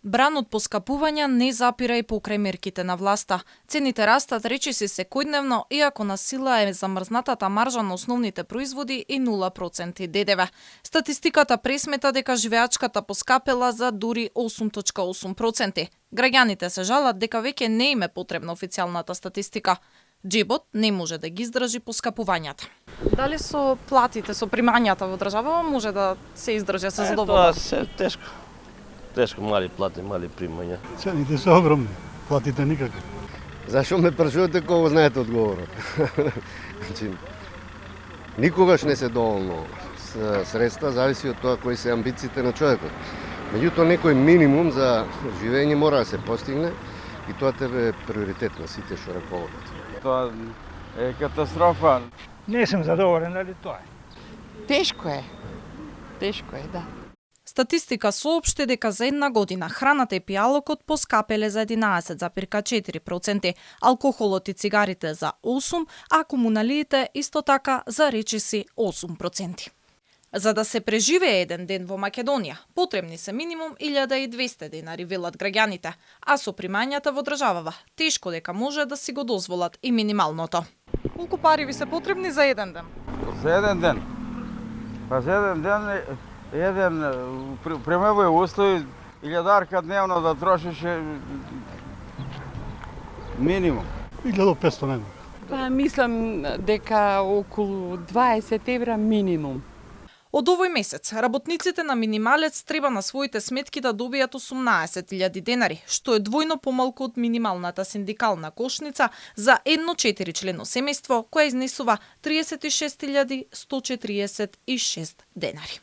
Бран од поскапувања не запира и покрај мерките на власта. Цените растат речиси секојдневно, иако на сила е замрзнатата маржа на основните производи и 0% ДДВ. Статистиката пресмета дека живеачката поскапела за дури 8,8%. Граѓаните се жалат дека веќе не им е потребна официјалната статистика. Джебот не може да ги издржи поскапувањата. Дали со платите, со примањата во државава може да се издржи, се задоволува? Тоа се тешко. Тешко, мали плати, мали примања. Цените се огромни, платите никако. Зашо ме прашувате кога знаете одговорот? Значи, никогаш не се доволно средства, зависи од тоа кои се амбициите на човекот. Меѓутоа, некој минимум за живење мора да се постигне и тоа тебе е приоритет на сите што раководат. Тоа е катастрофа. Не сум задоволен, дали тоа е? Тешко е, да. Статистика соопшти дека за една година храната и пијалокот поскапеле за 11,4%, алкохолот и цигарите за 8%, а комуналиите исто така за речиси 8%. За да се преживее еден ден во Македонија, потребни се минимум 1200 денари, велат граѓаните, а со примањата во државава, тешко дека може да си го дозволат и минималното. Колку пари ви се потребни за еден ден? За еден ден. Па за еден ден при мевој услови 1000 дневно да трошише минимум. 1500 нема. Па мислам дека околу 20 евра минимум. Од овој месец, работниците на минималец треба на своите сметки да добијат 18.000 денари, што е двојно помалку од минималната синдикална кошница за едно 4-члено семејство, која изнесува 36.146 денари.